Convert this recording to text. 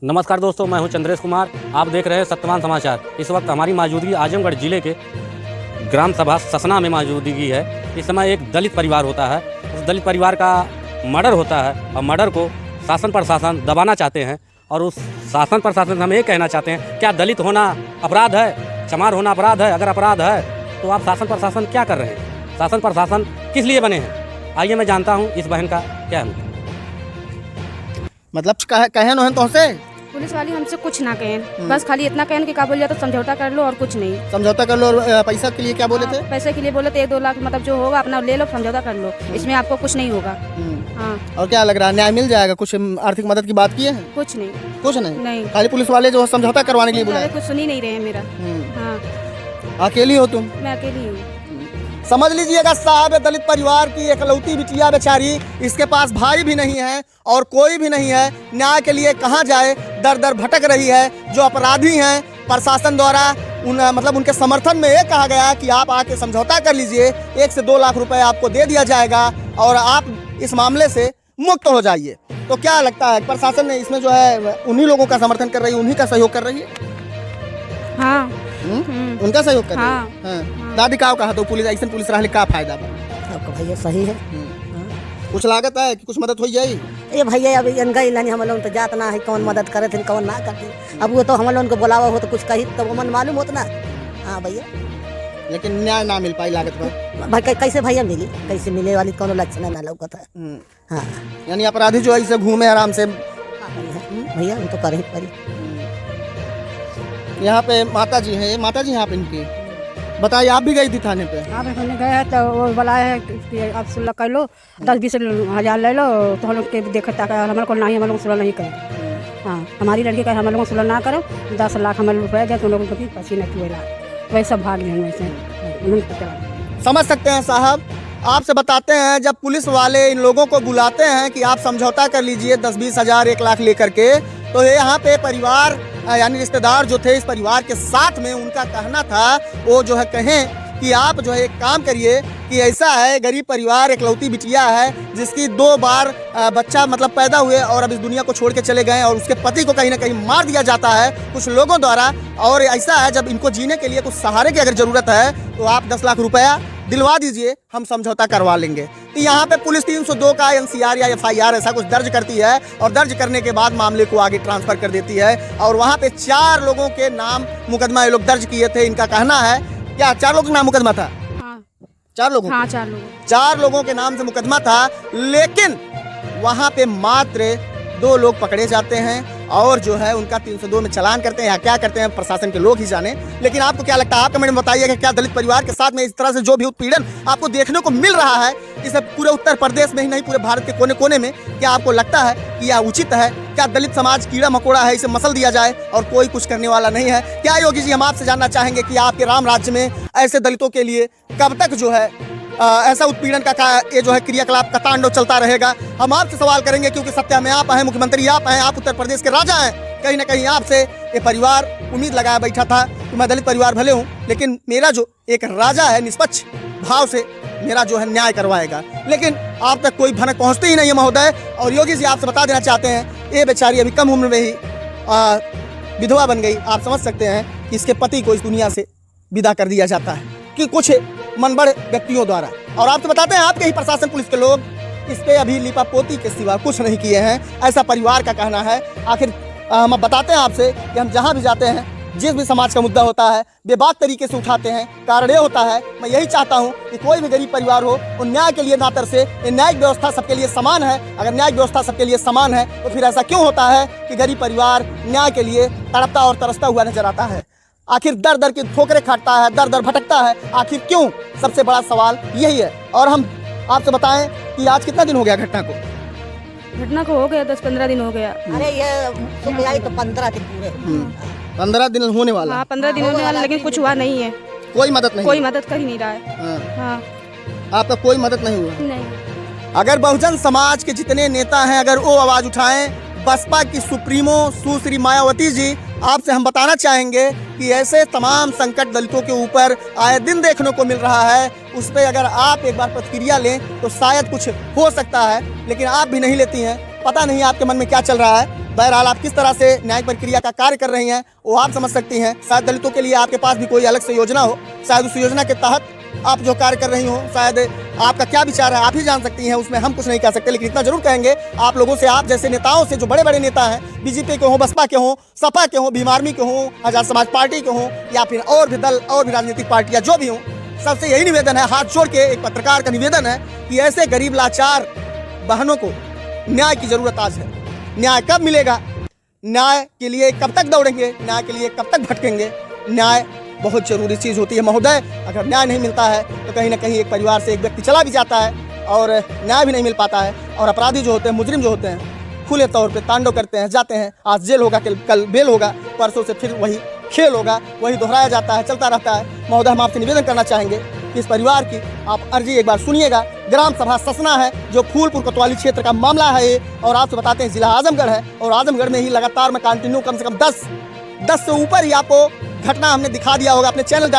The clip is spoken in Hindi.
नमस्कार दोस्तों, मैं हूं चंद्रेश कुमार। आप देख रहे हैं सत्यवान समाचार। इस वक्त हमारी मौजूदगी आजमगढ़ जिले के ग्राम सभा ससना में मौजूदगी है। इस समय एक दलित परिवार होता है, उस दलित परिवार का मर्डर होता है और मर्डर को शासन प्रशासन दबाना चाहते हैं। और उस शासन प्रशासन से हम ये कहना चाहते हैं, क्या दलित होना अपराध है? चमार होना अपराध है? अगर अपराध है तो आप शासन प्रशासन क्या कर रहे हैं? शासन प्रशासन किस लिए बने हैं? आइए मैं जानता हूँ इस बहन का क्या है। मतलब कहे न तो से पुलिस वाली हमसे कुछ ना कहें, बस खाली इतना कहें कि क्या बोल जाए तो समझौता कर लो और कुछ नहीं। समझौता कर लो। और पैसा के लिए क्या बोले थे? पैसे के लिए बोले थे 1-2 लाख, मतलब जो होगा अपना ले लो, समझौता कर लो, इसमें आपको कुछ नहीं होगा। हाँ। और क्या लग रहा है, न्याय मिल जाएगा? कुछ आर्थिक मदद की बात की है? कुछ नहीं। कुछ नहीं? नहीं। खाली पुलिस वाले जो समझौता करवाने के लिए बुलाए? कुछ सुन ही नहीं रहे हैं मेरा। हाँ। अकेली हो तुम? मैं अकेली हूँ। समझ लीजिएगा साहब, दलित परिवार की एकलौती बिटिया बेचारी, इसके पास भाई भी नहीं है और कोई भी नहीं है। न्याय के लिए कहाँ जाए, दर दर भटक रही है। जो अपराधी हैं प्रशासन द्वारा उनके समर्थन में ये कहा गया कि आप आके समझौता कर लीजिए, 1 से 2 लाख रुपए आपको दे दिया जाएगा और आप इस मामले से मुक्त हो जाइए। तो क्या लगता है प्रशासन ने इसमें जो है उन्हीं लोगों का समर्थन कर रही है, उन्हीं का सहयोग कर रही है? हाँ। उनका सहयोग कर रही हाँ। है। हाँ। दादी का कहा तो पुलिस ऐसा पुलिस रहने का फायदा बा? आपका भैया सही है। कुछ लागत है कि कुछ मदद हो जाए? ये भैया अभी गई लानी हम लोग तो जात ना है, कौन मदद करे थे कौन ना करते। अब वो तो हम लोग को बुलावा हो तो कुछ कही तो मन मालूम होता ना। हाँ भैया, लेकिन न्याय ना मिल पाई लागत पर। भाई कैसे भैया मिली, कैसे मिले वाली कौन लक्षण ना लौकत है। हाँ, यानी अपराधी जो है इसे घूमे आराम से। भैया हम तो कर ही पड़ी। यहाँ पे माता जी हैं, माता जी यहाँ पे इनकी बताइए, आप भी गई थी थाने पे? आप हमने गए हैं तो वो बुलाए हैं कि आप सुलह कर लो, 10-20 हज़ार ले लो, तो हम लोग के देखे तक हमारे को नहीं, हम लोग सुलह नहीं करें। हाँ, हमारी लड़की का हम लोग सुलह ना करो, 10 लाख हमारे रुपये दे तो लोगों को भी पसीना चुएला, वैसे सब भाग गए वैसे। समझ सकते हैं साहब, आपसे बताते हैं, जब पुलिस वाले इन लोगों को बुलाते हैं कि आप समझौता कर लीजिए 10-20 हज़ार 1 लाख लेकर के, तो यहाँ पे परिवार यानी रिश्तेदार जो थे इस परिवार के साथ में, उनका कहना था वो जो है कहें कि आप जो है एक काम करिए कि ऐसा है, गरीब परिवार, एकलौती बिटिया है जिसकी 2 बार बच्चा मतलब पैदा हुए और अब इस दुनिया को छोड़ के चले गए और उसके पति को कहीं ना कहीं मार दिया जाता है कुछ लोगों द्वारा। और ऐसा है, जब इनको जीने के लिए कुछ सहारे की अगर ज़रूरत है तो आप 10 लाख रुपया दिलवा दीजिए, हम समझौता करवा लेंगे। तो यहाँ पे पुलिस 302 का NCR या FIR ऐसा कुछ दर्ज करती है और दर्ज करने के बाद मामले को आगे ट्रांसफ़र कर देती है। और वहाँ पे 4 लोगों के नाम मुकदमा ये लोग दर्ज किए थे। इनका कहना है, क्या 4 लोगों के नाम मुकदमा था? हाँ। 4 लोगों? हाँ, 4 लोगों। 4 लोगों के नाम से मुकदमा था, लेकिन वहाँ पे मात्र 2 लोग पकड़े जाते हैं और जो है उनका 302 में चालान करते हैं या क्या करते हैं प्रशासन के लोग ही जाने। लेकिन आपको क्या लगता है, आप कमेंट में बताइए कि क्या दलित परिवार के साथ में इस तरह से जो भी उत्पीड़न आपको देखने को मिल रहा है, इसे पूरे उत्तर प्रदेश में ही नहीं पूरे भारत के कोने कोने में, क्या आपको लगता है कि यह उचित है? क्या दलित समाज कीड़ा मकोड़ा है, इसे मसल दिया जाए और कोई कुछ करने वाला नहीं है? क्या योगी जी, हम आपसे जानना चाहेंगे कि आपके राम राज्य में ऐसे दलितों के लिए कब तक जो है ऐसा उत्पीड़न का ये जो है क्रियाकलाप का तांडव चलता रहेगा? हम आपसे सवाल करेंगे क्योंकि सत्या में आप हैं, मुख्यमंत्री आप हैं, आप उत्तर प्रदेश के राजा हैं। कहीं ना कहीं आपसे ये परिवार उम्मीद लगाया बैठा था कि मैं दलित परिवार भले हूँ, लेकिन मेरा जो एक राजा है निष्पक्ष भाव से मेरा जो है न्याय करवाएगा। लेकिन आप तक कोई भनक पहुँचती ही नहीं है महोदय। और योगी जी आपसे बता देना चाहते हैं, ये बेचारी अभी कम उम्र में ही विधवा बन गई। आप समझ सकते हैं कि इसके पति को इस दुनिया से विदा कर दिया जाता है कि कुछ मनबड़ व्यक्तियों द्वारा। और आपसे बताते हैं, आपके ही प्रशासन पुलिस के लोग इस पे अभी लिपापोती के सिवा कुछ नहीं किए हैं, ऐसा परिवार का कहना है। आखिर हम बताते हैं आपसे कि हम जहाँ भी जाते हैं, जिस भी समाज का मुद्दा होता है बेबाक तरीके से उठाते हैं। कारण ये होता है, मैं यही चाहता हूँ कि कोई भी गरीब परिवार हो वो न्याय के लिए ना तरसे। न्यायिक व्यवस्था सबके लिए समान है। अगर न्यायिक व्यवस्था सबके लिए समान है तो फिर ऐसा क्यों होता है कि गरीब परिवार न्याय के लिए तड़पता और तरसता हुआ नजर आता है? आखिर दर दर की ठोकरें खाटता है, दर दर भटकता है, आखिर क्यों? सबसे बड़ा सवाल यही है। और हम आपसे बताएं कि आज कितना दिन हो गया घटना को? घटना को हो गया 10-15 दिन हो गया। अरे ये तो 15 दिन पूरे। 15 दिन होने वाला? हाँ, 15 दिन होने वाला, लेकिन कुछ हुआ नहीं है। कोई मदद नहीं? कोई मदद कर ही नहीं रहा है। हाँ। आपका कोई मदद नहीं हुआ? नहीं। अगर बहुजन समाज के जितने नेता हैं, अगर वो आवाज उठाएं, बसपा की सुप्रीमो सुश्री मायावती जी, आपसे हम बताना चाहेंगे कि ऐसे तमाम संकट दलितों के ऊपर आए दिन देखने को मिल रहा है, उस पर अगर आप एक बार प्रतिक्रिया लें तो शायद कुछ हो सकता है, लेकिन आप भी नहीं लेती हैं। पता नहीं आपके मन में क्या चल रहा है। बहरहाल आप किस तरह से न्यायिक प्रक्रिया का कार्य कर रही हैं वो आप समझ सकती हैं। शायद दलितों के लिए आपके पास भी कोई अलग से योजना हो, शायद उस योजना के तहत आप जो कार्य कर रही हो, शायद आपका क्या विचार है आप ही जान सकती हैं, उसमें हम कुछ नहीं कह सकते। लेकिन इतना जरूर कहेंगे आप लोगों से, आप जैसे नेताओं से, जो बड़े बड़े नेता हैं, बीजेपी के हों, बसपा के हों, सपा के हों, भीम आर्मी के हों, आजाद समाज पार्टी के हों, या फिर और भी दल और भी राजनीतिक पार्टियां जो भी हों, सबसे यही निवेदन है, हाथ जोड़ के एक पत्रकार का निवेदन है कि ऐसे गरीब लाचार बहनों को न्याय की जरूरत आज है। न्याय कब मिलेगा? न्याय के लिए कब तक दौड़ेंगे? न्याय के लिए कब तक भटकेंगे? न्याय बहुत जरूरी चीज़ होती है महोदय। अगर न्याय नहीं मिलता है तो कहीं ना कहीं एक परिवार से एक व्यक्ति चला भी जाता है और न्याय भी नहीं मिल पाता है, और अपराधी जो होते हैं, मुजरिम जो होते हैं, खुले तौर पे तांडव करते हैं, जाते हैं। आज जेल होगा, कल बेल होगा, परसों से फिर वही खेल होगा, वही दोहराया जाता है, चलता रहता है। महोदय, हम आपसे निवेदन करना चाहेंगे कि इस परिवार की आप अर्जी एक बार सुनिएगा। ग्राम सभा ससना है जो फूलपुर कोतवाली क्षेत्र का मामला है ये, और आपसे बताते हैं जिला आजमगढ़ है, और आजमगढ़ में ही लगातार में कंटिन्यू कम से कम 10 से ऊपर ही आपको घटना हमने दिखा दिया होगा अपने चैनल